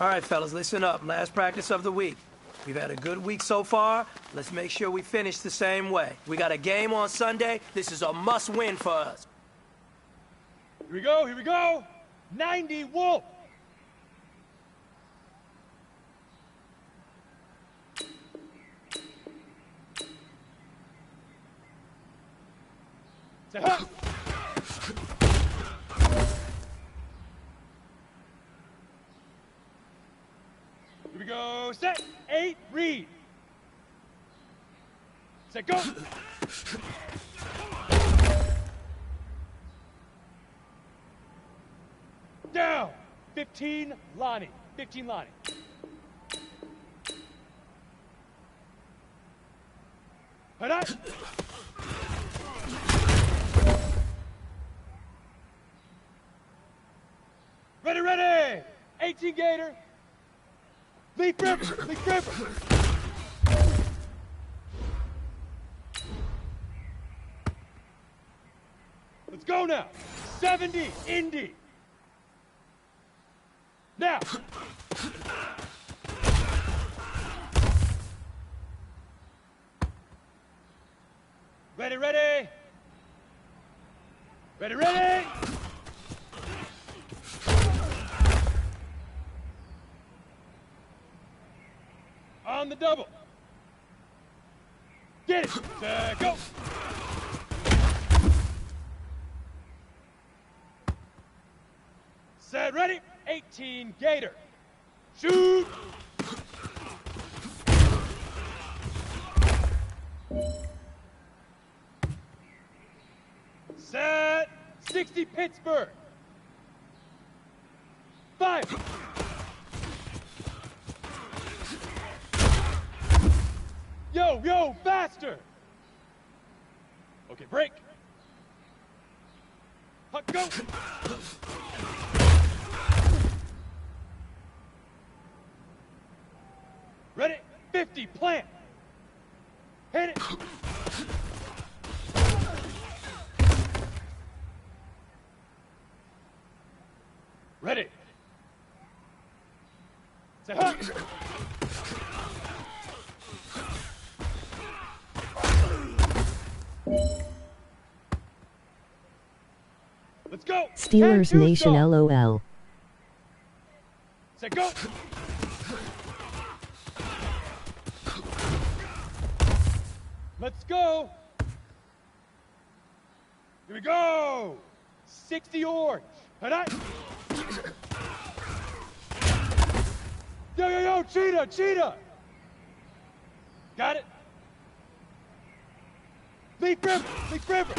All right, fellas, listen up. Last practice of the week. We've had a good week so far. Let's make sure we finish the same way. We got a game on Sunday. This is a must-win for us. Here we go, here we go! 90 Wolf! Set up! Here we go, set, 8, read. Set, go. Down, 15, Lonnie, 15, Lonnie. Head up. Ready, ready, 18 Gator. Leap river, leap river. Let's go now. 70, Indy. Now. Ready, ready. Ready, ready. On the double. Get it. Go. Set, ready. 18, Gator. Shoot. Set. 60, Pittsburgh. 5. Yo, yo, faster! Okay, break. Huck, go! Ready? 50, plant! Hit it! Ready? Say huck! Let's go! Steelers Nation LOL. Say go! Let's go! Here we go! 60 orange. Head up! Yo, yo, yo, cheetah, cheetah! Got it? Leap river, leap river!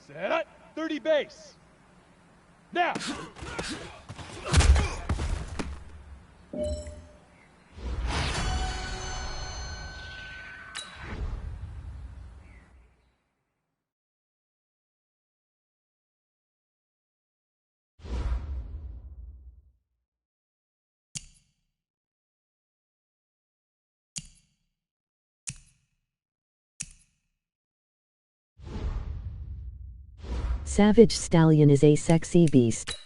Set up, 30 base. Now! Savage Stallion is a sexy beast.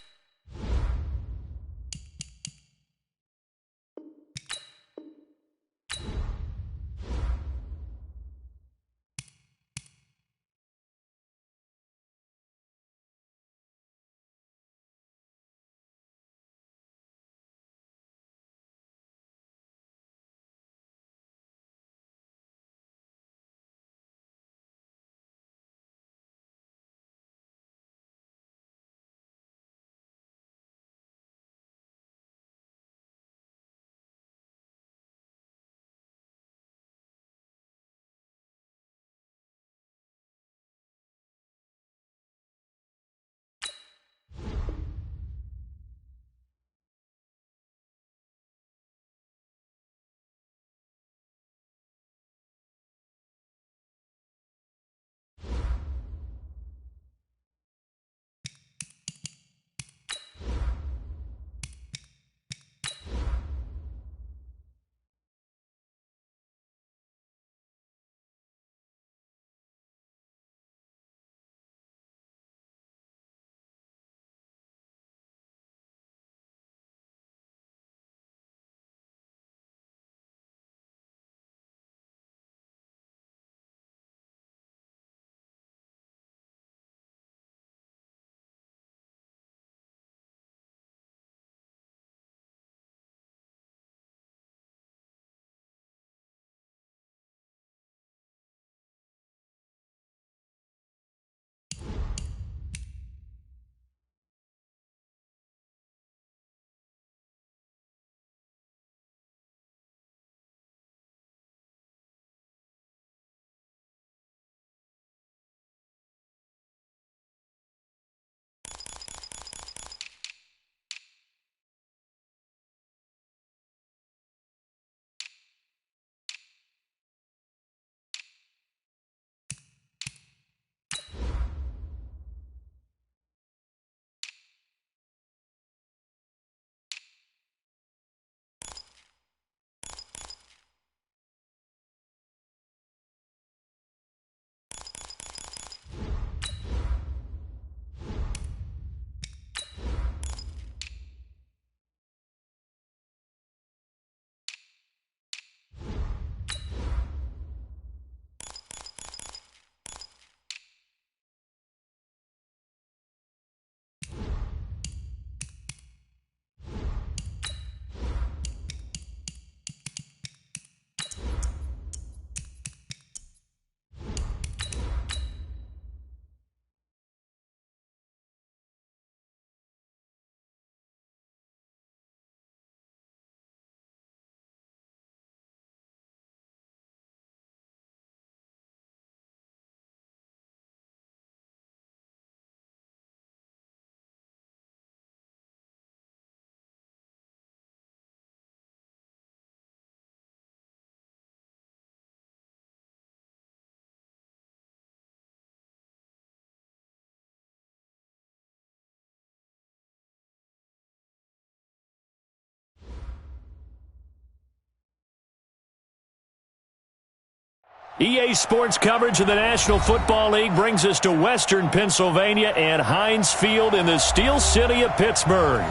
EA Sports coverage of the National Football League brings us to Western Pennsylvania and Heinz Field in the Steel City of Pittsburgh.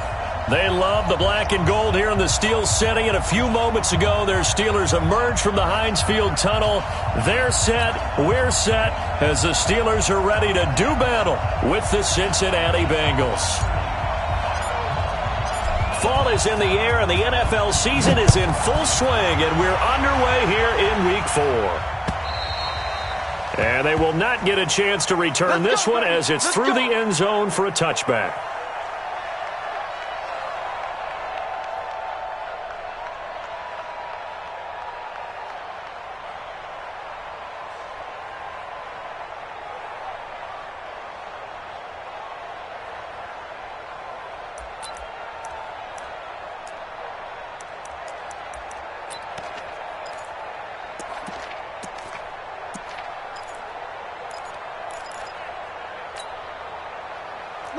They love the black and gold here in the Steel City, and a few moments ago, their Steelers emerged from the Heinz Field tunnel. They're set, we're set, as the Steelers are ready to do battle with the Cincinnati Bengals. Fall is in the air, and the NFL season is in full swing, and we're underway here in Week 4. And they will not get a chance to return this one as it's through the end zone for a touchback.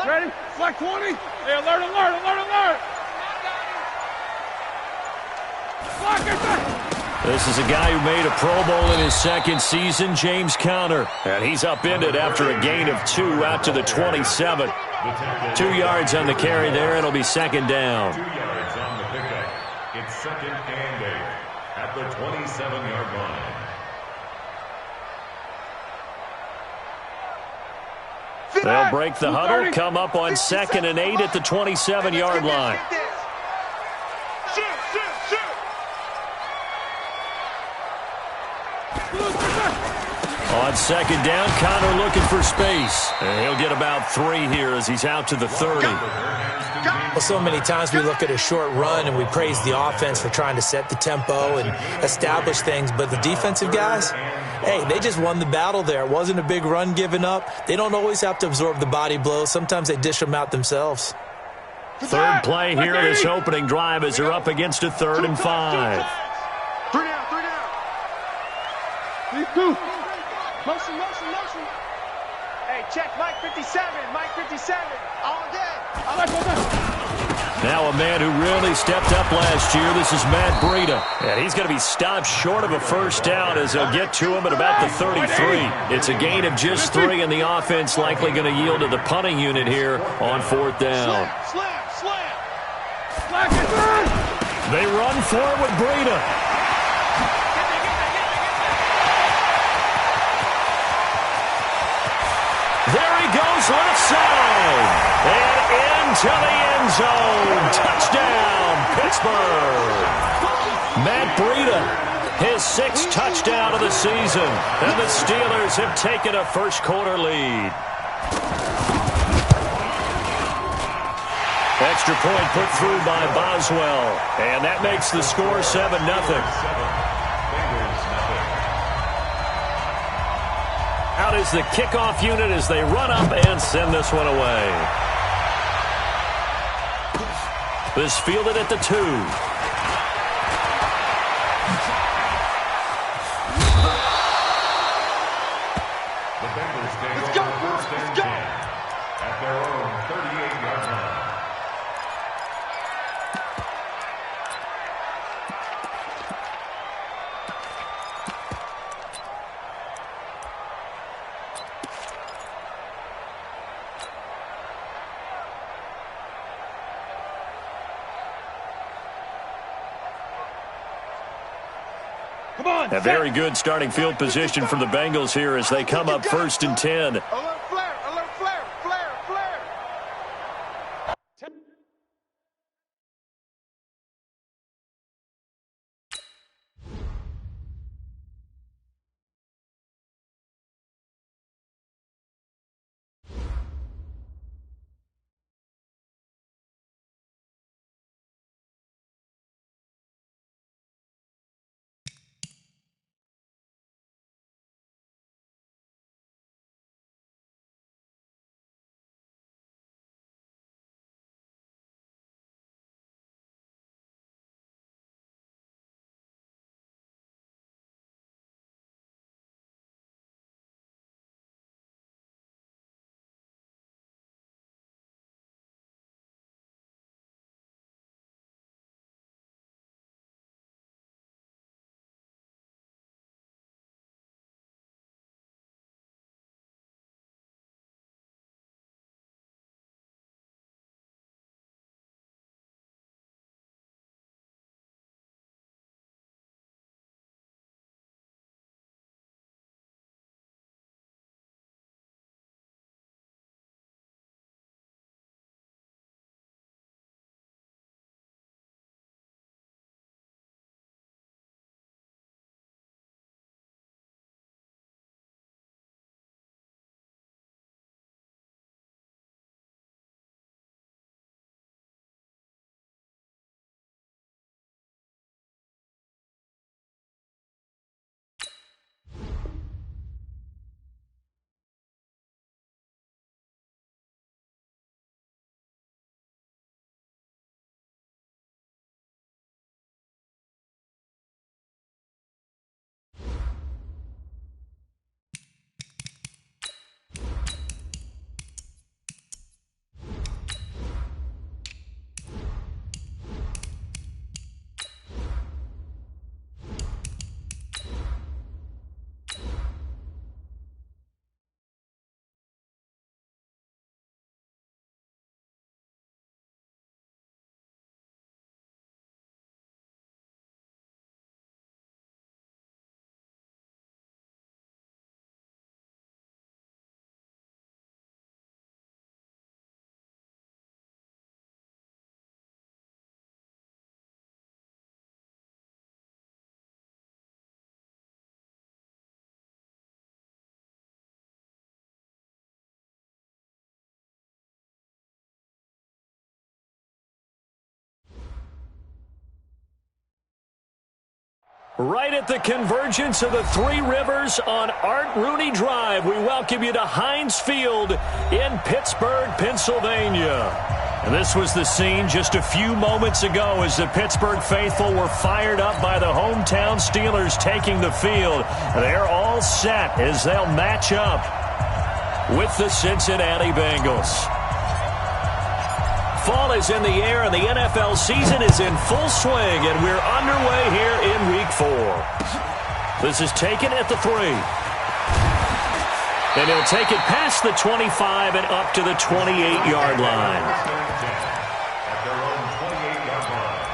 Ready? Flag 20. Hey, alert, alert, alert, alert. Flag it back. This is a guy who made a Pro Bowl in his second season, James Conner. And he's upended after a gain of 2 out to the 27. 2 yards on the carry there. It'll be second down. 2 yards on the pickup. It's second and 8 at the 27-yard line. They'll break the huddle, come up on second and 8 at the 27-yard line. On second down, Conner looking for space. And he'll get about 3 here as he's out to the 30. Well, so many times we look at a short run and we praise the offense for trying to set the tempo and establish things, but the defensive guys, hey, they just won the battle there. It wasn't a big run given up. They don't always have to absorb the body blows. Sometimes they dish them out themselves. Third play here in this opening drive as they're up against a 3rd and 5. 3 down, 3 down. These 2. Motion, motion, motion. Hey, check Mike 57, Mike 57. All day. I like that. Now a man who really stepped up last year. This is Matt Breida. And he's going to be stopped short of a first down as they'll get to him at about the 33. It's a gain of just 3, and the offense likely going to yield to the punting unit here on 4th down. Slam, slam. Flag it. They run for it with Breida. There he goes left side. And into the end zone. Touchdown, Pittsburgh. Matt Breida, his 6th touchdown of the season. And the Steelers have taken a first-quarter lead. Extra point put through by Boswell. And that makes the score 7-0. Out is the kickoff unit as they run up and send this one away. This fielded at the 2. The Bengals take over first and 10 at their own 38-yard line. A very good starting field position for the Bengals here as they come up 1st and 10. Alert flare. Right at the convergence of the Three Rivers on Art Rooney Drive, we welcome you to Heinz Field in Pittsburgh, Pennsylvania. And this was the scene just a few moments ago as the Pittsburgh faithful were fired up by the hometown Steelers taking the field. They're all set as they'll match up with the Cincinnati Bengals. Fall is in the air, and the NFL season is in full swing, and we're underway here in Week 4. This is taken at the 3. And he'll take it past the 25 and up to the 28-yard line. At their own 28-yard line.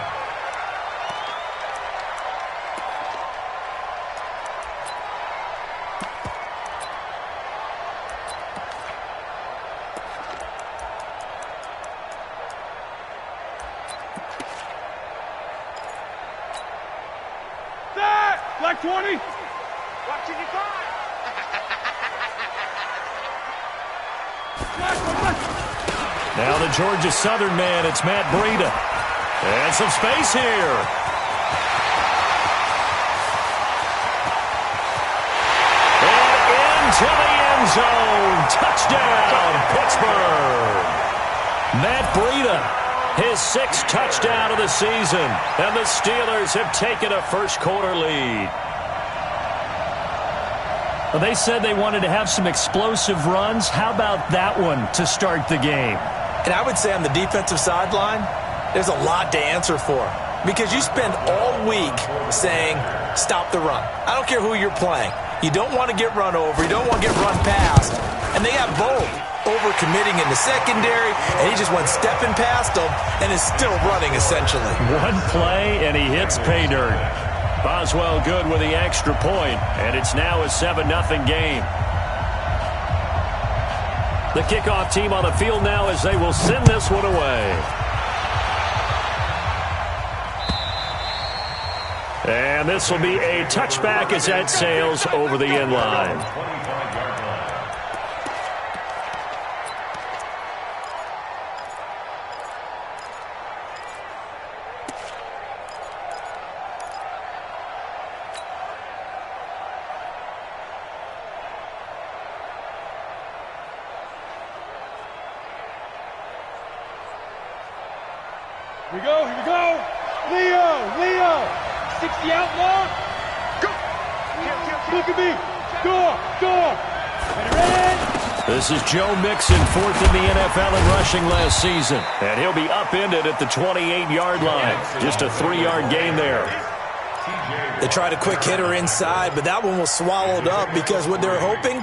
Black 20. Watching you five. Now the Georgia Southern man, it's Matt Breida. And some space here. And into the end zone. Touchdown, Pittsburgh. Matt Breida, his 6th touchdown of the season. And the Steelers have taken a first-quarter lead. Well, they said they wanted to have some explosive runs. How about that one to start the game? And I would say on the defensive sideline, there's a lot to answer for. Because you spend all week saying, stop the run. I don't care who you're playing. You don't want to get run over. You don't want to get run past. And they got both over-committing in the secondary, and he just went stepping past them and is still running, essentially. One play, and he hits pay dirt. Boswell good with the extra point, and it's now a 7-0 game. The kickoff team on the field now as they will send this one away. And this will be a touchback as that sails over the end line. Here we go, here we go. Leo. 60 outlaw. Go. Look at me. Door. Ready. This is Joe Mixon, 4th in the NFL in rushing last season. And he'll be upended at the 28-yard line. Just a 3-yard gain there. They tried a quick hitter inside, but that one was swallowed up because what they're hoping,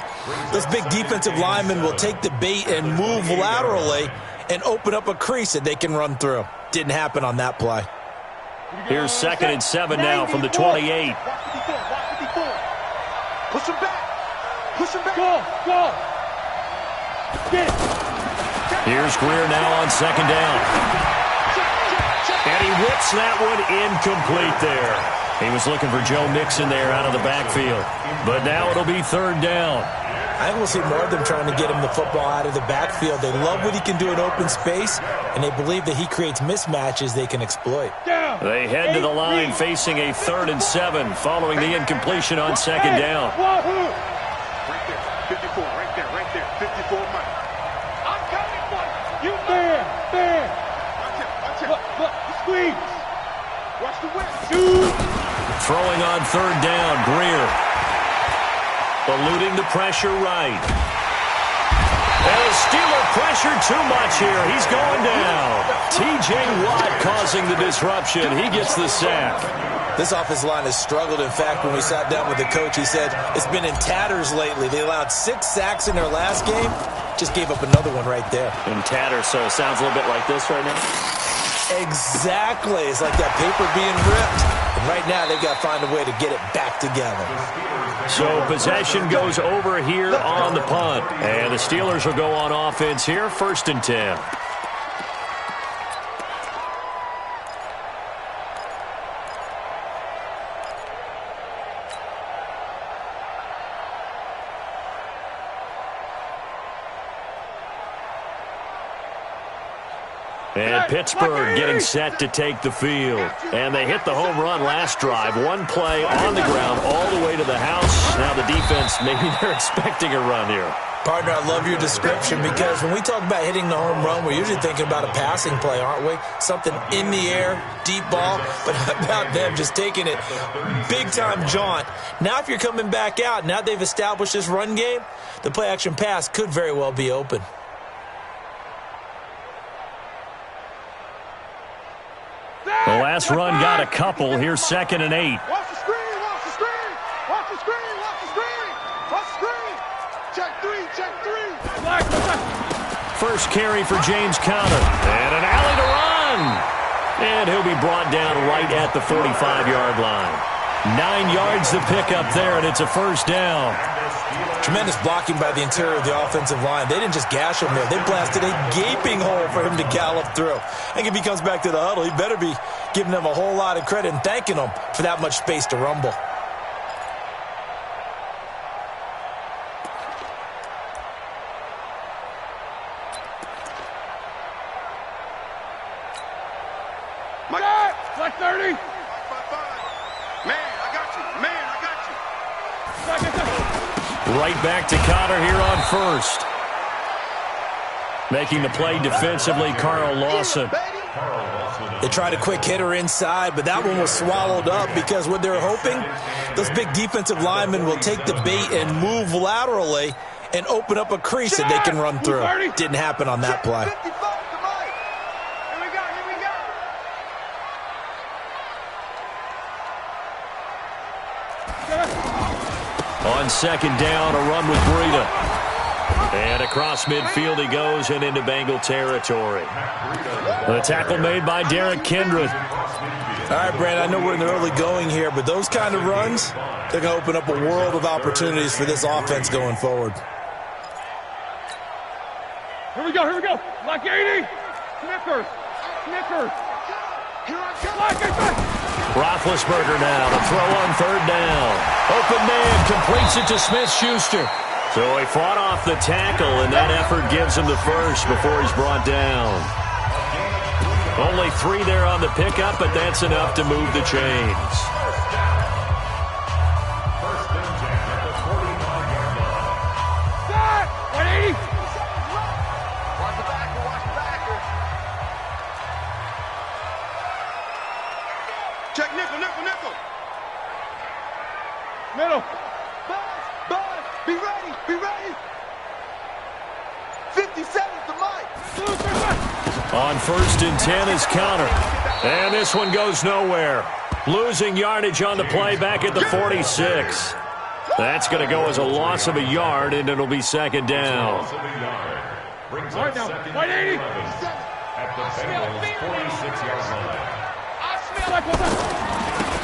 those big defensive linemen will take the bait and move laterally and open up a crease that they can run through. Didn't happen on that play. Here's 2nd and 7 now from the 28. Push him back. Go. Get it. Here's Greer now on 2nd down. And he whips that one incomplete there. He was looking for Joe Mixon there out of the backfield. But now it'll be 3rd down. I think we'll see more of them trying to get him the football out of the backfield. They love what he can do in open space, and they believe that he creates mismatches they can exploit. They head to the line facing a 3rd and 7 following the incompletion on 2nd down. Right there. 54, right there. 54 Mike. I'm coming for you. You Fair. Watch out. Squeeze. Watch the whip. Shoot. Throwing on 3rd down, Greer. Eluding the pressure right. And the Steeler pressure too much here. He's going down. T.J. Watt causing the disruption. He gets the sack. This offensive line has struggled. In fact, when we sat down with the coach, he said it's been in tatters lately. They allowed 6 sacks in their last game. Just gave up another one right there. In tatters, so it sounds a little bit like this right now. Exactly. It's like that paper being ripped. And right now, they've got to find a way to get it back together. So possession goes over here on the punt. And the Steelers will go on offense here, 1st and 10. And Pittsburgh getting set to take the field. And they hit the home run last drive. One play on the ground all the way to the house. Now the defense, maybe they're expecting a run here. Partner, I love your description because when we talk about hitting the home run, we're usually thinking about a passing play, aren't we? Something in the air, deep ball. But how about them just taking it big-time jaunt? Now if you're coming back out, now they've established this run game, the play-action pass could very well be open. The last run got a couple. Here's 2nd and 8. Watch the screen, watch the screen, watch the screen, watch the screen, watch the screen. Check three, check three. First carry for James Conner. And an alley to run. And he'll be brought down right at the 45-yard line. 9 yards to pick up there, and it's a first down. Tremendous blocking by the interior of the offensive line. They didn't just gash him there. They blasted a gaping hole for him to gallop through. I think if he comes back to the huddle, he better be giving them a whole lot of credit and thanking them for that much space to rumble. Like 30. Man, I got you. Man, I got you. Right back to Conner here on first. Making the play defensively, Carl Lawson. They tried a quick hitter inside, but that one was swallowed up because what they're hoping, those big defensive linemen will take the bait and move laterally and open up a crease that they can run through. Didn't happen on that play. On 2nd down, a run with Breida. And across midfield he goes and into Bengal territory. The tackle made by Derek Kindred. All right, Brandon, I know we're in the early going here, but those kind of runs, they're going to open up a world of opportunities for this offense going forward. Here we go, here we go. Like 80. Snickers. Snickers. Here I come. Like 80. Roethlisberger now to throw on 3rd down. Open man, completes it to Smith-Schuster. So he fought off the tackle, and that effort gives him the first before he's brought down. Only 3 there on the pickup, but that's enough to move the chains. First and 10 at the 45-yard line. 180. Watch the backer, watch the backer. Check nickel, nickel, nickel. Middle. Buzz, be ready, be ready. 57's the mic. On 1st and 10 is Conner. And this one goes nowhere. Losing yardage on the play back at the 46. That's going to go as a loss of a yard, and it'll be 2nd down. Loss of a yard. Brings Right up now, 2nd and 180. 11 at the Bengals 46-yard line.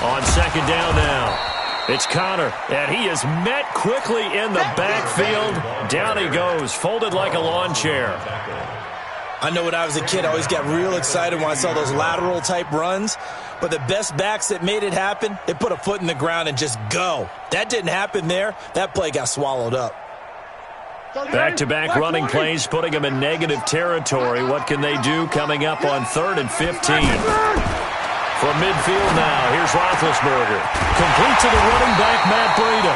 On 2nd down now. It's Conner, and he is met quickly in the backfield. Down he goes, folded like a lawn chair. I know when I was a kid, I always got real excited when I saw those lateral-type runs. But the best backs that made it happen, they put a foot in the ground and just go. That didn't happen there. That play got swallowed up. Back-to-back running plays, putting them in negative territory. What can they do coming up on 3rd and 15? From midfield now, here's Roethlisberger. Complete to the running back, Matt Breida.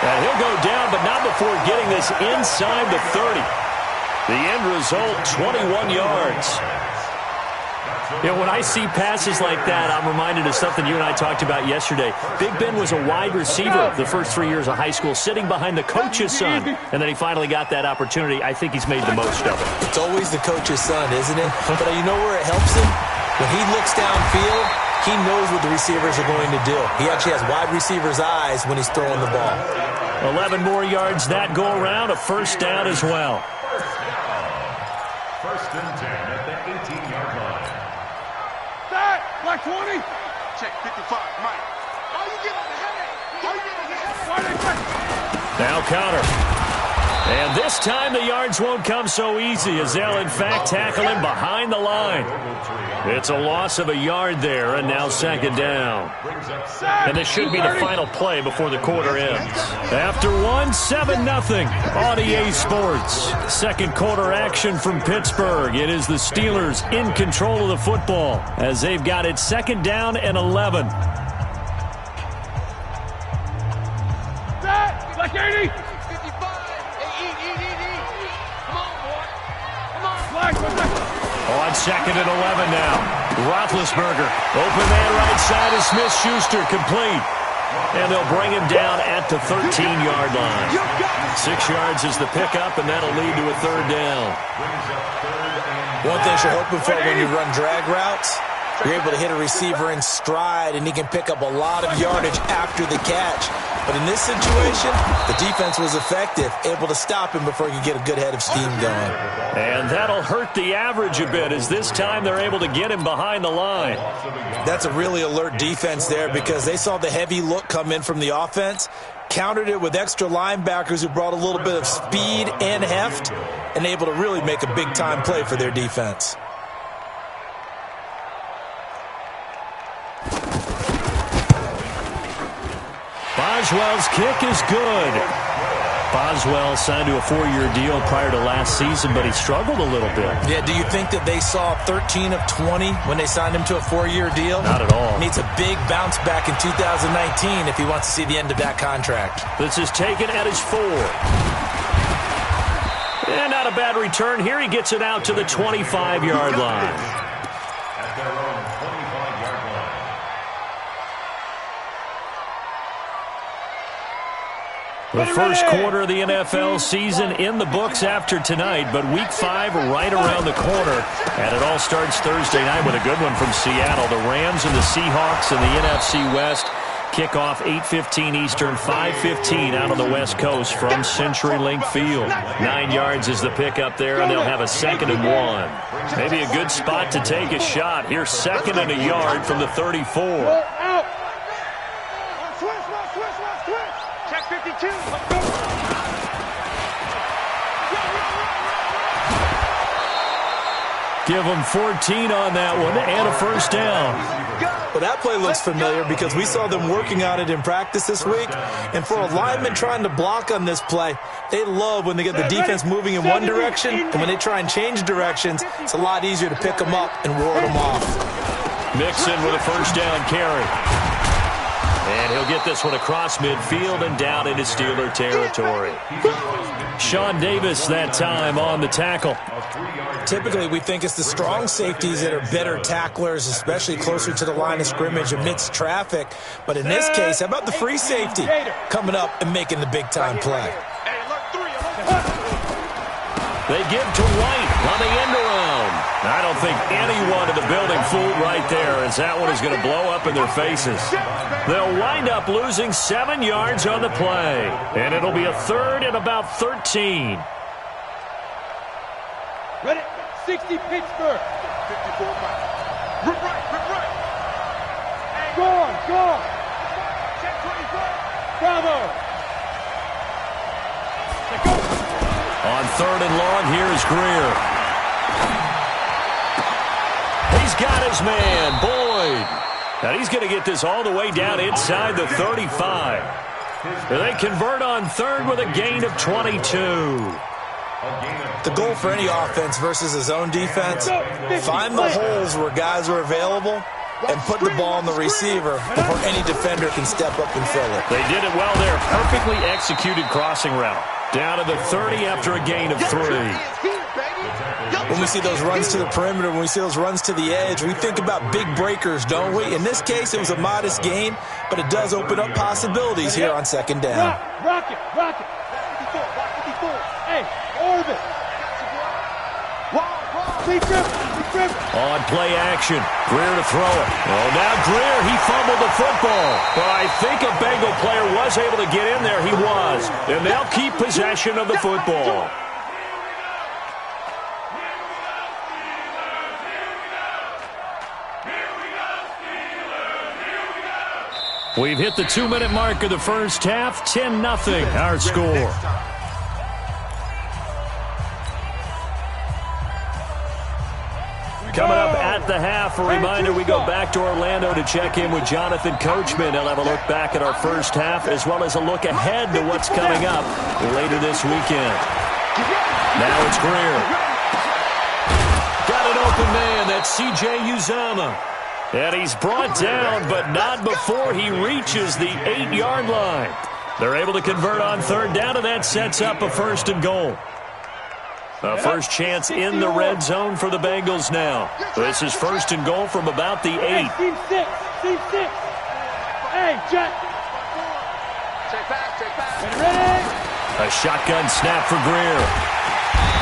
And he'll go down, but not before getting this inside the 30. The end result, 21 yards. You know, when I see passes like that, I'm reminded of something you and I talked about yesterday. Big Ben was a wide receiver the first 3 years of high school, sitting behind the coach's son. And then he finally got that opportunity. I think he's made the most of it. It's always the coach's son, isn't it? But you know where it helps him? When he looks downfield, he knows what the receivers are going to do. He actually has wide receivers' eyes when he's throwing the ball. 11 more yards that go around, a first down as well. First and 10 at the 18-yard line. That, like 20. Check 55, Mike. All you get on the head. All you get on the head. Now Conner. And this time the yards won't come so easy as they'll in fact tackle him behind the line. It's a loss of a yard there, and now second down. And this should be the final play before the quarter ends. After one, 7-0 on EA Sports. Second quarter action from Pittsburgh. It is the Steelers in control of the football as they've got it second down and 11. Like 80. 55. Hey, eat. Come on, boy. Come on. Flag, On second and 11 now. Roethlisberger. Open man right side of Smith-Schuster. Complete. And they'll bring him down at the 13-yard line. 6 yards is the pickup, and that'll lead to a third down. One thing you're hoping for when you run drag routes, you're able to hit a receiver in stride, and he can pick up a lot of yardage after the catch. But in this situation, the defense was effective, able to stop him before he could get a good head of steam going. And that'll hurt the average a bit, as this time they're able to get him behind the line. That's a really alert defense there because they saw the heavy look come in from the offense, countered it with extra linebackers who brought a little bit of speed and heft, and able to really make a big-time play for their defense. Boswell's kick is good. Boswell signed to a 4-year deal prior to last season, but he struggled a little bit. Yeah, do you think that they saw 13 of 20 when they signed him to a 4-year deal? Not at all. Needs a big bounce back in 2019 if he wants to see the end of that contract. This is taken at his 4. And not a bad return here. He gets it out to the 25-yard line. At their own 25-yard line. The first quarter of the NFL season in the books after tonight, but Week 5 right around the corner. And it all starts Thursday night with a good one from Seattle. The Rams and the Seahawks in the NFC West. Kickoff 8:15 Eastern, 5:15 out on the West Coast from CenturyLink Field. 9 yards is the pickup there, and they'll have a 2nd and 1. Maybe a good spot to take a shot. Here's 2nd and a yard from the 34. Check 52. Give them 14 on that one and a first down. Well, that play looks familiar because we saw them working on it in practice this week. And for a lineman trying to block on this play, they love when they get the defense moving in one direction. And when they try and change directions, it's a lot easier to pick them up and ward them off. Mixon with a first down carry. And he'll get this one across midfield and down into Steeler territory. Sean Davis that time on the tackle. Typically, we think it's the strong safeties that are better tacklers, especially closer to the line of scrimmage amidst traffic. But in this case, how about the free safety coming up and making the big-time play? They give to White on the end around. I don't think anyone in the building fooled right there, as that one is going to blow up in their faces. They'll wind up losing 7 yards on the play, and it'll be a 3rd and about 13. Ready? 60 Pittsburgh. 54 miles. Rip right. Go on. Check 24. Bravo. On 3rd and long, here's Greer. He's got his man, Boyd. And he's going to get this all the way down inside the 35. They convert on 3rd with a gain of 22. The goal for any offense versus a zone defense, find the holes where guys are available and put the ball on the receiver before any defender can step up and fill it. They did it well there. Perfectly executed crossing route. Down to the 30 after a gain of 3. When we see those runs to the perimeter, when we see those runs to the edge, we think about big breakers, don't we? In this case, it was a modest gain, but it does open up possibilities here on 2nd down. Rock it. 54. Hey, orbit. On play action, Greer to throw it. Oh, now Greer, he fumbled the football. But I think a Bengal player was able to get in there. He was. And they'll keep possession of the football. We've hit the 2-minute mark of the first half. 10-0 our score. Coming up at stop the half. A reminder, we go back to Orlando to check in with Jonathan Coachman. He'll have a look back at our first half as well as a look ahead to what's coming up later this weekend. Now it's Greer. Got an open man. That's C.J. Uzama. And he's brought down, but not before he reaches the 8-yard line. They're able to convert on third down, and that sets up a first and goal. A first chance in the red zone for the Bengals now. This is first and goal from about the 8. Team 6. Hey, Jack. Take back. Ready? A shotgun snap for Greer.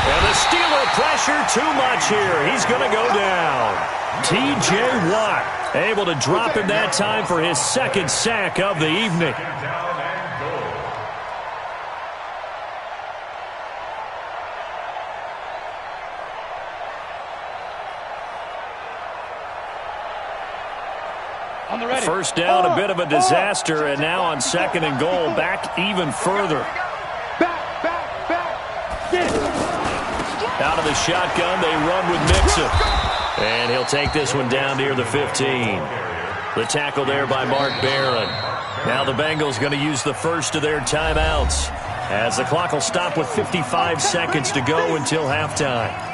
And the Steeler pressure too much here. He's going to go down. T.J. Watt able to drop him that time for his second sack of the evening. First down, a bit of a disaster, and now on second and goal, back even further. Out of the shotgun, they run with Mixon. And he'll take this one down near the 15. The tackle there by Mark Barron. Now the Bengals going to use the first of their timeouts, as the clock will stop with 55 seconds to go until halftime.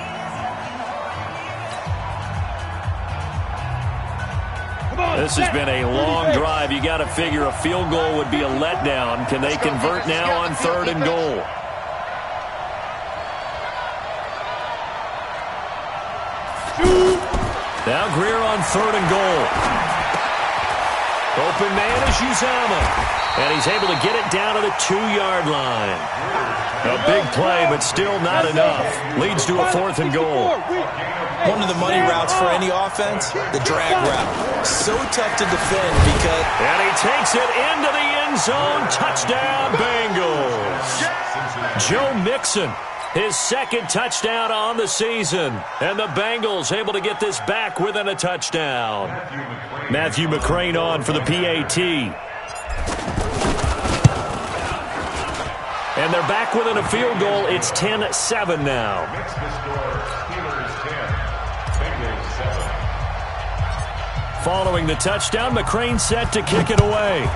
This has been a long drive. You got to figure a field goal would be a letdown. Can they convert now on third and goal? Now Greer on third and goal. Open man is Uzama. And he's able to get it down to the 2-yard line. A big play, but still not enough. Leads to a fourth and goal. One of the money routes for any offense, the drag route. So tough to defend because... And he takes it into the end zone. Touchdown, Bengals. Joe Mixon, his second touchdown on the season. And the Bengals able to get this back within a touchdown. Matthew McCrane on for the PAT. And they're back within a field goal. It's 10-7 now. Following the touchdown, McCrane set to kick it away.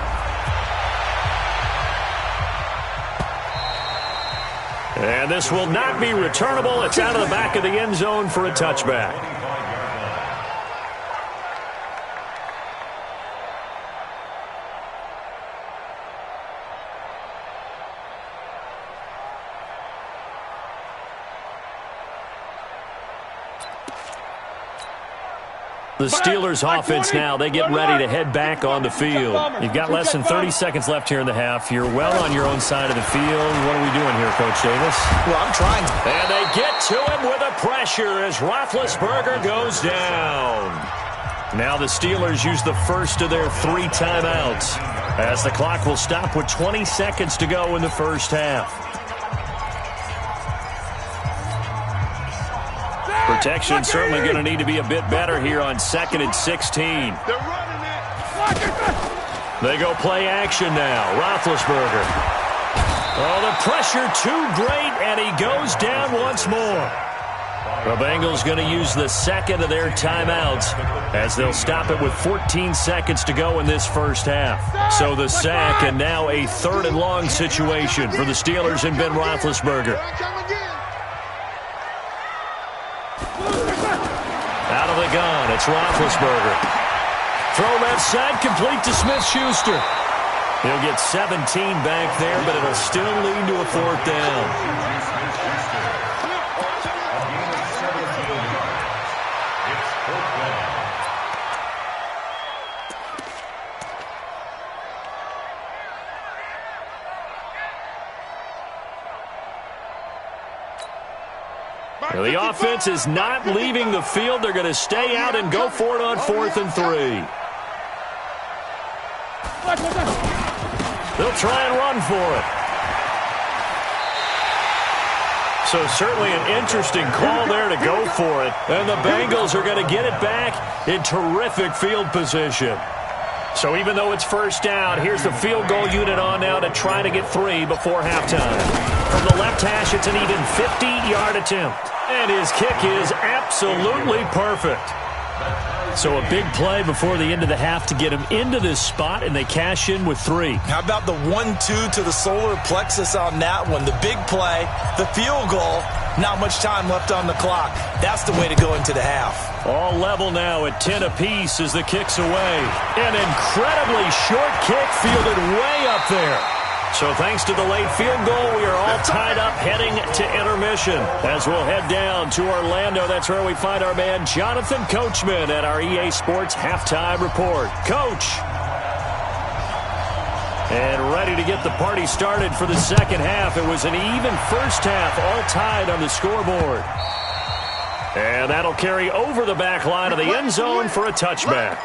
And this will not be returnable. It's out of the back of the end zone for a touchback. The Steelers offense now, they get ready to head back on the field. You've got less than 30 seconds left here in the half. You're well on your own side of the field. What are we doing here, Coach Davis? Well, I'm trying. And they get to him with a pressure as Roethlisberger goes down. Now the Steelers use the first of their 3 timeouts, as the clock will stop with 20 seconds to go in the first half. Protection certainly going to need to be a bit better here on 2nd and 16. They go play action now. Roethlisberger. Oh, the pressure too great, and he goes down once more. The Bengals going to use the second of their timeouts, as they'll stop it with 14 seconds to go in this first half. So the sack, and now a 3rd and long situation for the Steelers and Ben Roethlisberger. Out of the gun, it's Roethlisberger. Throw left side, complete to Smith-Schuster. He'll get 17 back there, but it'll still lead to a 4th down. The offense is not leaving the field. They're going to stay out and go for it on 4th and 3. They'll try and run for it. So certainly an interesting call there to go for it. And the Bengals are going to get it back in terrific field position. So even though it's first down, here's the field goal unit on now to try to get 3 before halftime. From the left hash, it's an even 50-yard attempt. And his kick is absolutely perfect. So a big play before the end of the half to get him into this spot, and they cash in with 3. How about the 1-2 to the solar plexus on that one? The big play, the field goal, not much time left on the clock. That's the way to go into the half. All level now at 10 apiece as the kick's away. An incredibly short kick fielded way up there. So thanks to the late field goal, we are all tied up heading to intermission. As we'll head down to Orlando, that's where we find our man Jonathan Coachman at our EA Sports Halftime Report. Coach! And ready to get the party started for the second half. It was an even first half, all tied on the scoreboard. And that'll carry over the back line of the end zone for a touchback.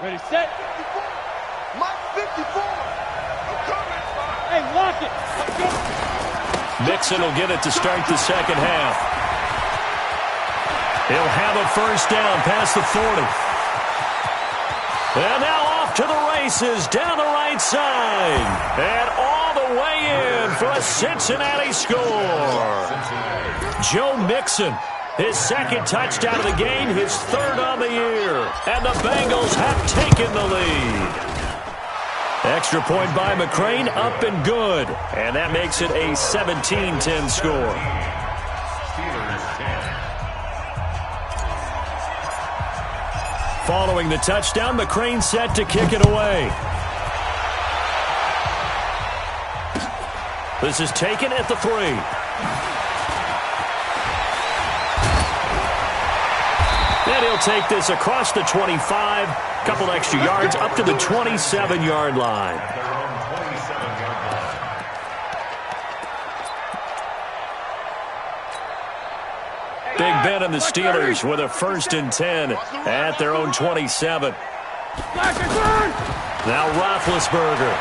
Ready, set. Mike 54. I'm coming. Hey, lock it. Let's go. Mixon will get it to start the second half. He'll have a first down past the 40. And now off to the races down the right side. And all the way in for a Cincinnati score. Joe Mixon. His second touchdown of the game, his third on the year. And the Bengals have taken the lead. Extra point by McCrane, up and good. And that makes it a 17-10 score. Following the touchdown, McCrane set to kick it away. This is taken at the 3. And he'll take this across the 25, couple extra yards up to the 27-yard line. Big Ben and the Steelers with a 1st and 10 at their own 27. Now Roethlisberger.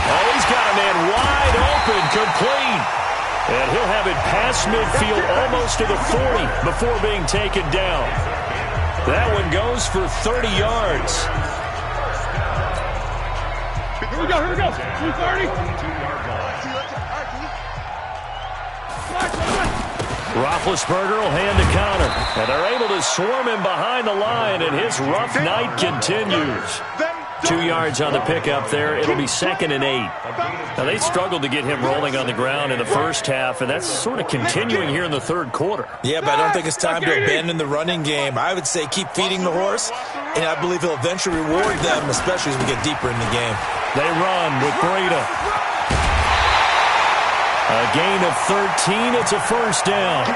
Oh, he's got a man wide open, complete. And he'll have it past midfield almost to the 40 before being taken down. That one goes for 30 yards. Here we go, here we go. 230. Roethlisberger will hand to Connor. And they're able to swarm him behind the line, and his rough night continues. 2 yards on the pickup there. It'll be 2nd and 8. Now, they struggled to get him rolling on the ground in the first half, and that's sort of continuing here in the third quarter. Yeah, but I don't think it's time to abandon the running game. I would say keep feeding the horse, and I believe he'll eventually reward them, especially as we get deeper in the game. They run with Breida. A gain of 13. It's a first down.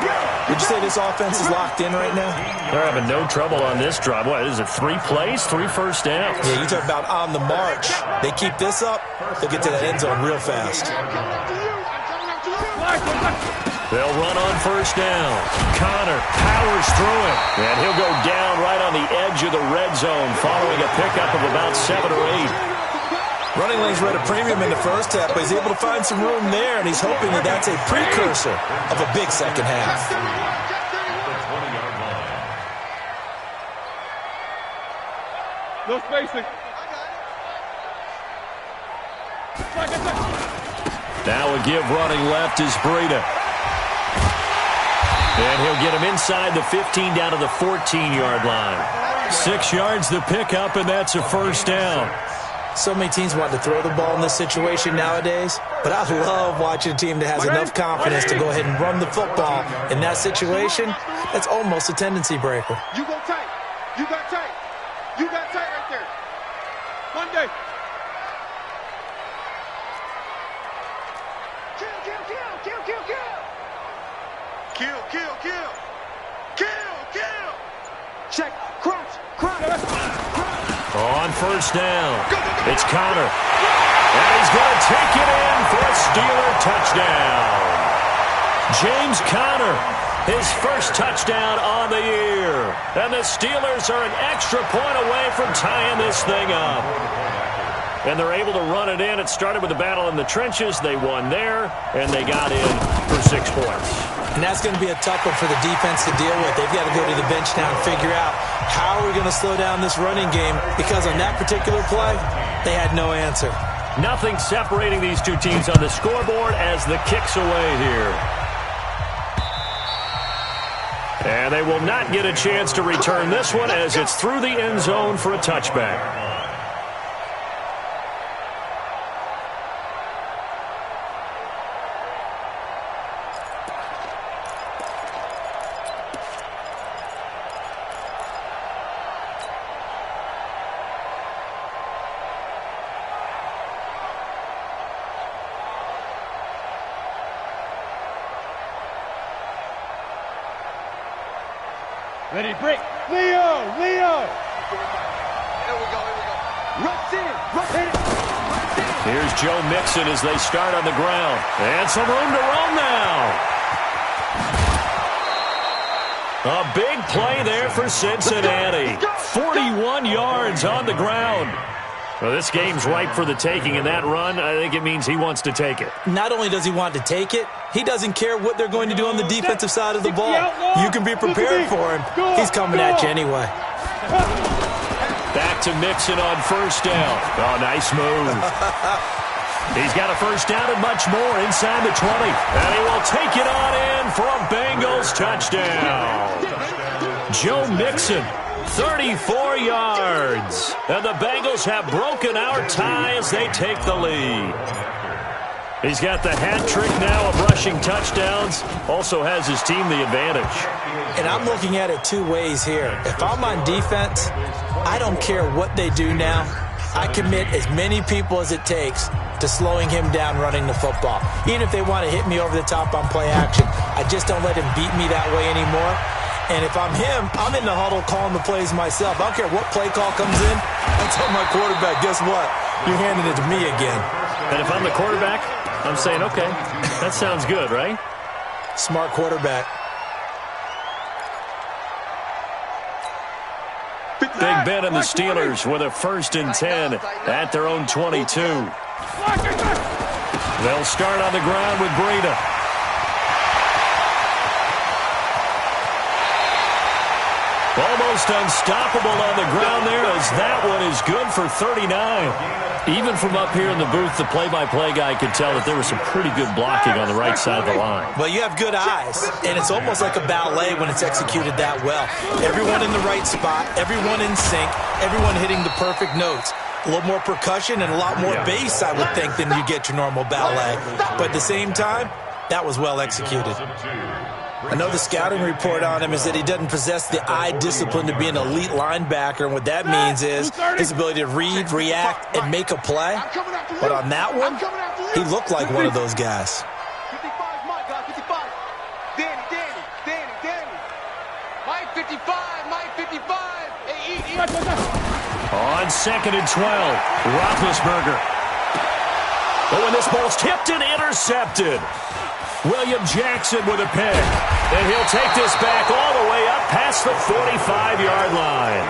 Would you say this offense is locked in right now? They're having no trouble on this drive. What is it, 3 plays, 3 first downs? Yeah, you talk about on the march. They keep this up, they'll get to that end zone real fast. They'll run on first down. Connor powers through it. And he'll go down right on the edge of the red zone following a pickup of about 7 or 8. Running lanes were at a premium in the first half, but he's able to find some room there, and he's hoping that that's a precursor of a big second half. No spacing. Now a give running left is Breida. And he'll get him inside the 15 down to the 14-yard line. 6 yards the pickup, and that's a first down. So many teams want to throw the ball in this situation nowadays, but I love watching a team that has enough confidence to go ahead and run the football. In that situation, that's almost a tendency breaker. You go tight. You got tight. You got tight right there. One day. Kill, kill, kill, kill, kill, kill. Kill, kill, kill. Kill, kill. Check. Crunch, crunch. On first down, it's Connor. And he's going to take it in for a Steeler touchdown. James Conner, his first touchdown on the year. And the Steelers are an extra point away from tying this thing up. and they're able to run it in. It started with a battle in the trenches. They won there, and they got in for 6 points. And that's going to be a tough one for the defense to deal with. They've got to go to the bench now and figure out how are we going to slow down this running game, because on that particular play, they had no answer. Nothing separating these two teams on the scoreboard as the kick's away here. And they will not get a chance to return this one as it's through the end zone for a touchback. Ready, break. Leo! Here we go. Rush in. Here's Joe Mixon as they start on the ground. And some room to roam now. A big play there for Cincinnati. 41 yards on the ground. Well, this game's ripe for the taking, in that run, I think it means he wants to take it. Not only does he want to take it, he doesn't care what they're going to do on the defensive side of the ball. You can be prepared for him. He's coming at you anyway. Back to Mixon on first down. Oh, nice move. He's got a first down and much more inside the 20. And he will take it on in for a Bengals touchdown. Joe Mixon, 34 yards. And the Bengals have broken our tie as they take the lead. He's got the hat trick now of rushing touchdowns. Also has his team the advantage. And I'm looking at it 2 ways here. If I'm on defense, I don't care what they do now. I commit as many people as it takes to slowing him down running the football. Even if they want to hit me over the top on play action, I just don't let him beat me that way anymore. And if I'm him, I'm in the huddle calling the plays myself. I don't care what play call comes in. I tell my quarterback, guess what? You're handing it to me again. And if I'm the quarterback, I'm saying, okay, that sounds good, right? Smart quarterback. Big Ben and the Steelers with a 1st and 10 at their own 22. They'll start on the ground with Breida. Almost unstoppable on the ground there as that one is good for 39. Even from up here in the booth, the play-by-play guy could tell that there was some pretty good blocking on the right side of the line. Well, you have good eyes, and it's almost like a ballet when it's executed that well. Everyone in the right spot, everyone in sync, everyone hitting the perfect notes. A little more percussion and a lot more bass, I would think, than you get your normal ballet. But at the same time, that was well executed. I know the scouting report on him is that he doesn't possess the eye discipline to be an elite linebacker, and what that means is his ability to read, react, and make a play. But on that one, he looked like one of those guys. 55, my guy, 55. Danny. Mike 55, Mike 55. Hey, On 2nd and 12, Roethlisberger. Oh, and this ball's tipped and intercepted. William Jackson with a pick. And he'll take this back all the way up past the 45-yard line.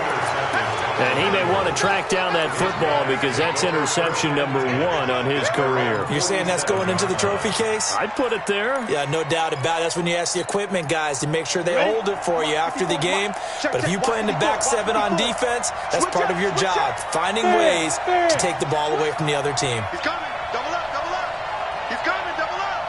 And he may want to track down that football because that's interception number 1 on his career. You're saying that's going into the trophy case? I'd put it there. Yeah, no doubt about it. That's when you ask the equipment guys to make sure they hold it for you after the game. But if you play in the back 7 on defense, that's part of your job, finding ways to take the ball away from the other team. He's coming. Double up. He's coming. Double up.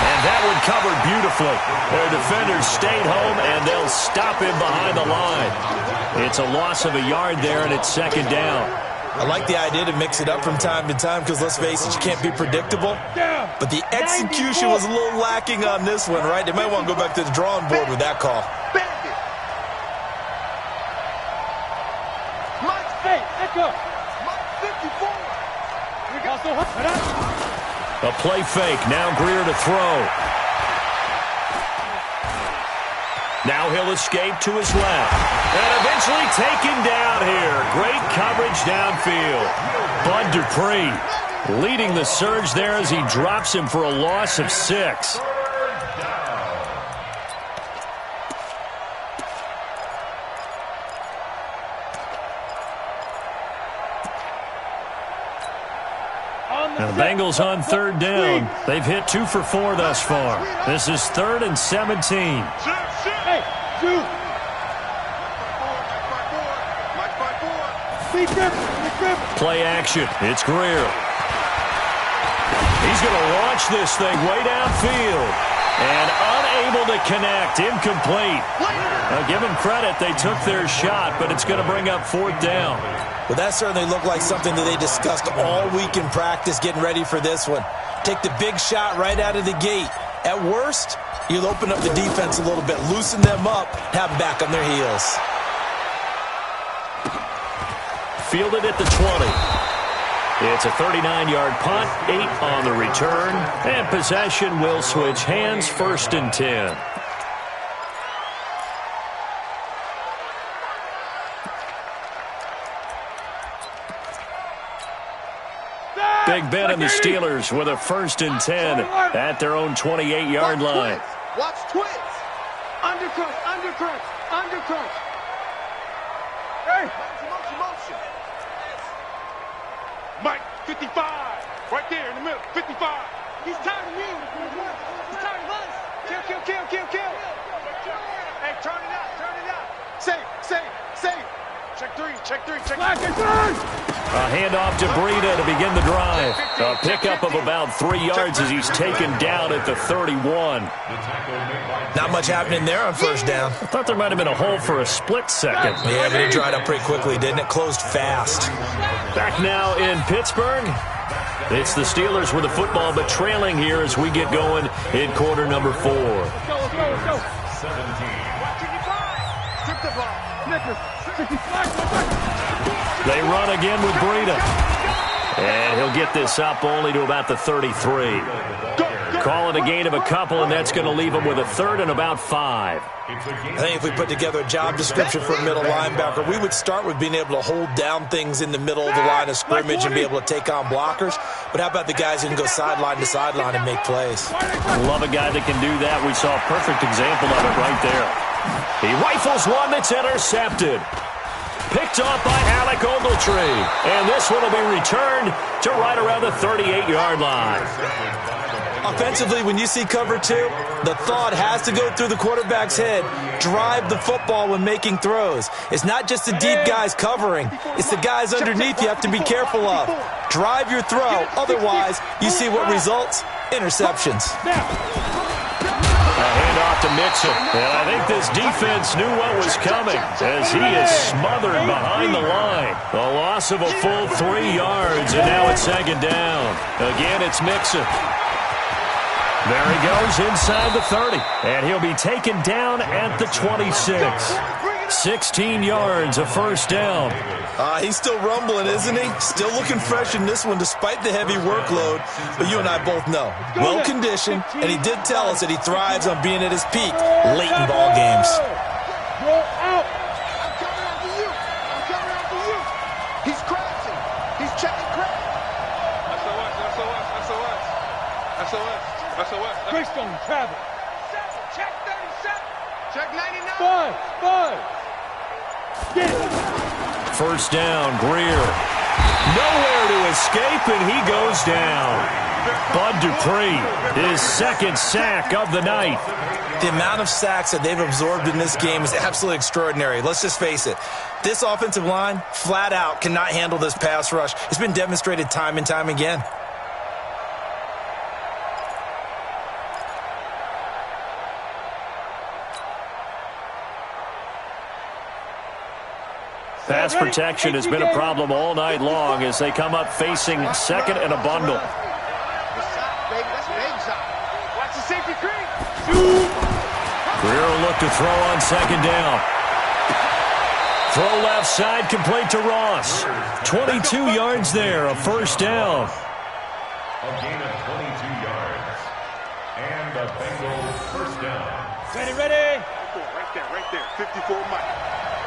And that one covered beautifully. Their defenders stayed home, and they'll stop him behind the line. It's a loss of a yard there, and it's 2nd down. I like the idea to mix it up from time to time because, let's face it, you can't be predictable. But the execution was a little lacking on this one, right? They might want to go back to the drawing board with that call. Mike, hey, echo. Mike 54. A play fake. Now Greer to throw. Now he'll escape to his left. And eventually taken down here. Great coverage downfield. Bud Dupree leading the surge there as he drops him for a loss of 6. And the Bengals on third down. They've hit 2 for 4 thus far. This is 3rd and 17. Hey, two. Play action. It's Greer. He's going to launch this thing way downfield. And unable to connect. Incomplete. Now, give them credit. They took their shot, but it's going to bring up 4th down. Well, that certainly looked like something that they discussed all week in practice getting ready for this one. Take the big shot right out of the gate. At worst, you'll open up the defense a little bit, loosen them up, have them back on their heels. Fielded at the 20. It's a 39-yard punt, 8 on the return, and possession will switch hands, 1st and 10. Big Ben and the Steelers with a 1st and 10 at their own 28-yard line. Watch twins. Undercut, undercut, undercut. Hey. Motion. Mike, 55. Right there in the middle, 55. He's tired of me. He's tired of us. Kill. Hey, turn it out. Save. Check three. A handoff to Breida to begin the drive. A pickup of about 3 yards as he's taken down at the 31. Not much happening there on 1st down. I thought there might have been a hole for a split second. Yeah, but it dried up pretty quickly, didn't it? Closed fast. Back now in Pittsburgh. It's the Steelers with the football, but trailing here as we get going in quarter number 4. Let's go. 17. Strip the ball. They run again with Breida. And he'll get this up only to about the 33. Call it a gain of a couple, and that's going to leave him with a 3rd and about 5. I think if we put together a job description for a middle linebacker, we would start with being able to hold down things in the middle of the line of scrimmage and be able to take on blockers. But how about the guys who can go sideline to sideline and make plays? Love a guy that can do that. We saw a perfect example of it right there. He rifles one that's intercepted. Picked off by Alec Ogletree. And this one will be returned to right around the 38-yard line. Offensively, when you see cover 2, the thought has to go through the quarterback's head. Drive the football when making throws. It's not just the deep guys covering. It's the guys underneath you have to be careful of. Drive your throw. Otherwise, you see what results? Interceptions. A handoff to Mixon. And I think this defense knew what was coming as he is smothered behind the line. A loss of a full 3 yards, and now it's 2nd down. Again, it's Mixon. There he goes inside the 30, and he'll be taken down at the 26. 16 yards, a 1st down. He's still rumbling, isn't he? Still looking fresh in this one despite the heavy workload. But you and I both know, well-conditioned, and he did tell us that he thrives on being at his peak late in ball games. Go out. I'm coming after you. He's crouching. He's checking crack. SOS. Greystone travel. Check 37. Check 99. 5. Get it. 1st down, Greer. Nowhere to escape, and he goes down. Bud Dupree, his 2nd sack of the night. The amount of sacks that they've absorbed in this game is absolutely extraordinary. Let's just face it. This offensive line, flat out, cannot handle this pass rush. It's been demonstrated time and time again. Pass protection has been a problem all night long as they come up facing 2nd and a bundle. Watch the safety creep. Greer will look to throw on 2nd down. Throw left side, complete to Ross. 22 yards there, a 1st down. A gain of 22 yards. And the Bengals 1st down. Ready. Right there. 54 Mike.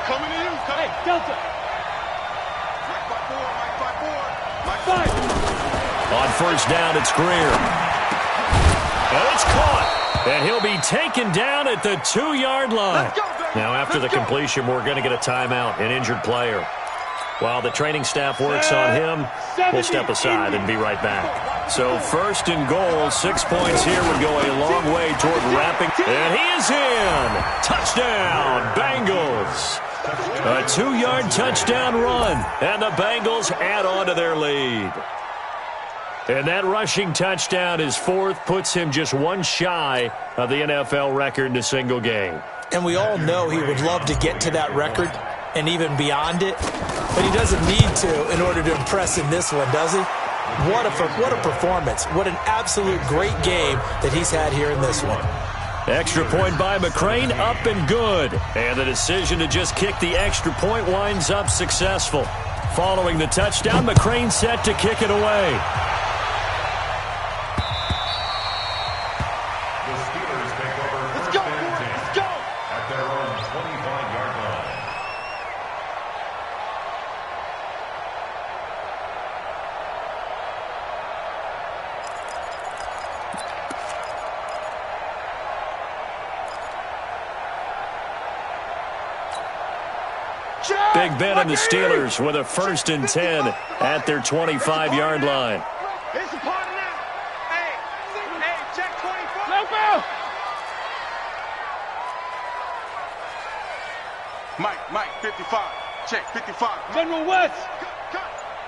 Coming to you. Hey, Delta. Mike by four. Mike 5. On 1st down, it's Greer. And it's caught. And he'll be taken down at the 2-yard line. Now, after the completion, we're going to get a timeout, an injured player. While the training staff works on him, we'll step aside and be right back. So 1st and goal, 6 points here would go a long way toward wrapping. And he is in. Touchdown, Bengals. A 2-yard touchdown run, and the Bengals add on to their lead. And that rushing touchdown, his 4th, puts him just one shy of the NFL record in a single game. And we all know he would love to get to that record and even beyond it, but he doesn't need to in order to impress in this one, does he? What a performance. What an absolute great game that he's had here in this one. Extra point by McCrane, up and good. And the decision to just kick the extra point winds up successful. Following the touchdown, McCrane set to kick it away. The Steelers take over first and 10 at their own 25-yard line. Big Ben and the Steelers with a 1st and 10 at their 25-yard line. Here's the party now. Hey, check 24. No foul. Mike, 55. Check, 55. General West.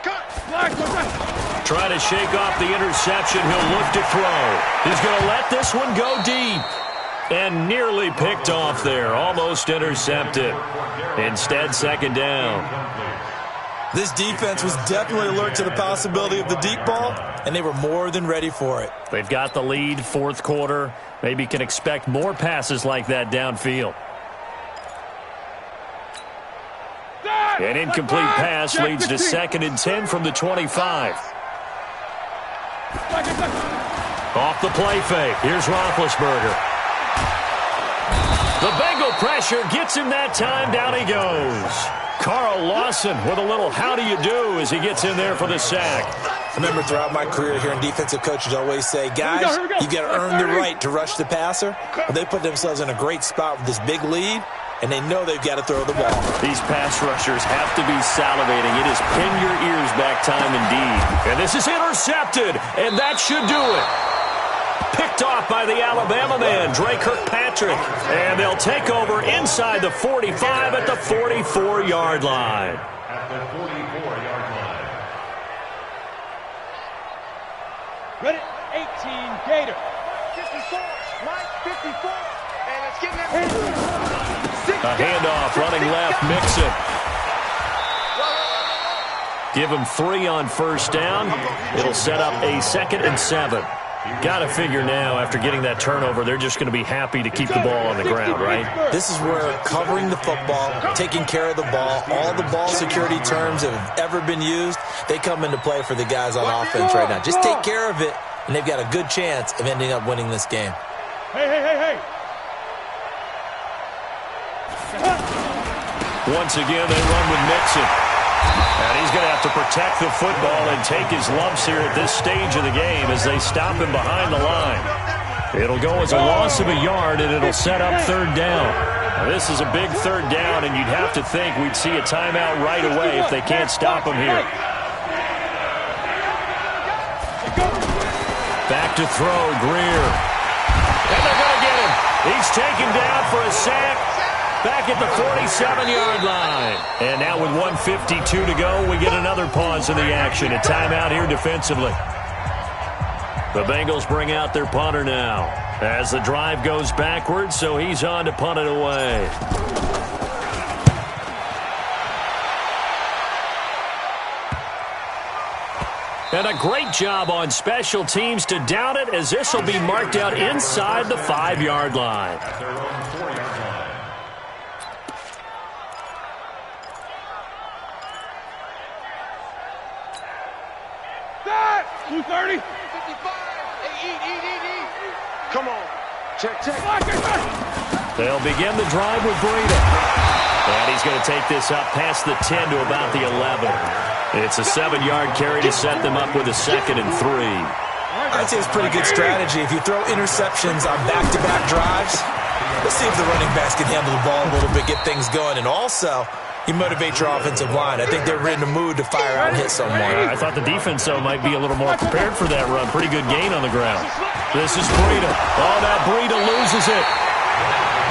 Cut. Black. Trying to shake off the interception. He'll look to throw. He's going to let this one go deep. And nearly picked off there. Almost intercepted. Instead, 2nd down. This defense was definitely alert to the possibility of the deep ball, and they were more than ready for it. They've got the lead, 4th quarter. Maybe can expect more passes like that downfield. An incomplete pass leads to 2nd and 10 from the 25. Off the play fake. Here's Roethlisberger. The Bengal pressure gets him that time. Down he goes. Carl Lawson with a little how do you do as he gets in there for the sack. I remember throughout my career hearing defensive coaches always say, guys, you got to earn the right to rush the passer. Well, they put themselves in a great spot with this big lead, and they know they've got to throw the ball. These pass rushers have to be salivating. It is pin your ears back time indeed. And this is intercepted, and that should do it. Picked off by the Alabama man, Dre Kirkpatrick. And they'll take over inside the 45 at the 44-yard line. At the 44-yard line. Ready? 18, Gator. 54. Mike, 54. And it's getting that. A handoff, running left, Mixon. Give him 3 on 1st down. It'll set up a 2nd and 7. Got to figure now, after getting that turnover, they're just going to be happy to keep the ball on the ground, right? This is where covering the football, taking care of the ball, all the ball security terms that have ever been used, they come into play for the guys on offense right now. Just take care of it, and they've got a good chance of ending up winning this game. Hey. Once again, they run with Mixon. And he's going to have to protect the football and take his lumps here at this stage of the game as they stop him behind the line. It'll go as a loss of a yard, and it'll set up 3rd down. Now, this is a big 3rd down, and you'd have to think we'd see a timeout right away if they can't stop him here. Back to throw, Greer. And they're going to get him. He's taken down for a sack. Back at the 47-yard line. And now with 1:52 to go, we get another pause in the action. A timeout here defensively. The Bengals bring out their punter now as the drive goes backwards, so he's on to punt it away. And a great job on special teams to down it, as this will be marked out inside the 5-yard line. At their own 4-yard line. 230. 55. Hey, eat. Come on. Check. They'll begin the drive with Breida. And he's going to take this up past the 10 to about the 11. It's a 7-yard carry to set them up with a 2nd and 3. I'd say it's a pretty good strategy. If you throw interceptions on back-to-back drives, let's see if the running backs can handle the ball a little bit, get things going. And also, You motivate your offensive line. I think they're in the mood to fire out and hit someone. I thought the defense, though, might be a little more prepared for that run. Pretty good gain on the ground. This is Breida. Oh, that Breida loses it.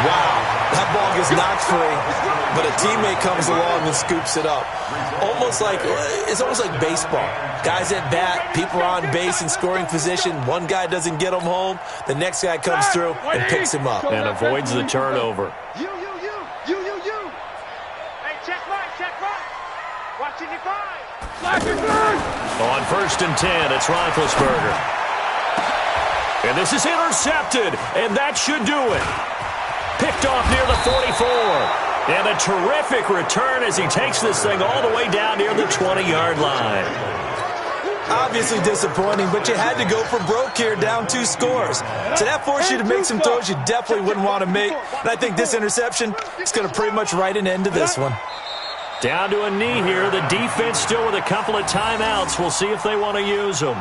Wow, that ball gets knocked free, but a teammate comes along and scoops it up. It's almost like baseball. Guys at bat, people are on base in scoring position. One guy doesn't get him home. The next guy comes through and picks him up. And avoids the turnover. You. Hey, check right. Watching your five. On 1st and 10, it's Roethlisberger. And this is intercepted, and that should do it. Picked off near the 44. And a terrific return as he takes this thing all the way down near the 20-yard line. Obviously disappointing, but you had to go for broke here, down 2 scores. So that forced you to make some throws you definitely wouldn't want to make. And I think this interception is going to pretty much write an end to this one. Down to a knee here. The defense still with a couple of timeouts. We'll see if they want to use them.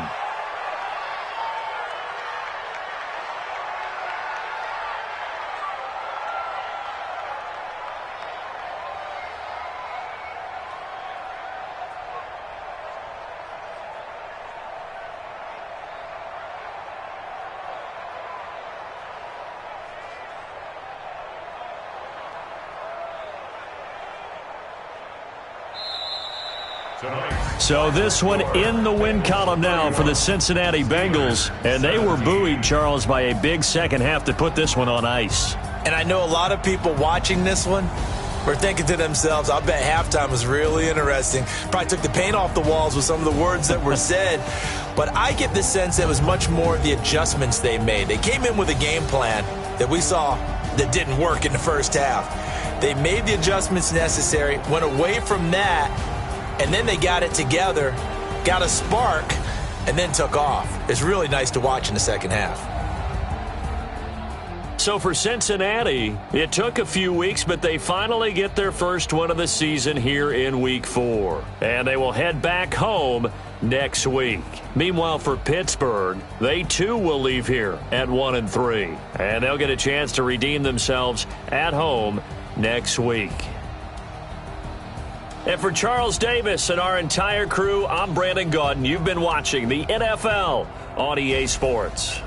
So this one in the win column now for the Cincinnati Bengals. And they were buoyed, Charles, by a big second half to put this one on ice. And I know a lot of people watching this one were thinking to themselves, I bet halftime was really interesting. Probably took the paint off the walls with some of the words that were said. But I get the sense that it was much more the adjustments they made. They came in with a game plan that we saw that didn't work in the first half. They made the adjustments necessary, went away from that, and then they got it together, got a spark, and then took off. It's really nice to watch in the second half. So for Cincinnati, it took a few weeks, but they finally get their first one of the season here in Week 4. And they will head back home next week. Meanwhile, for Pittsburgh, they too will leave here at 1-3. And they'll get a chance to redeem themselves at home next week. And for Charles Davis and our entire crew, I'm Brandon Gaudin. You've been watching the NFL on EA Sports.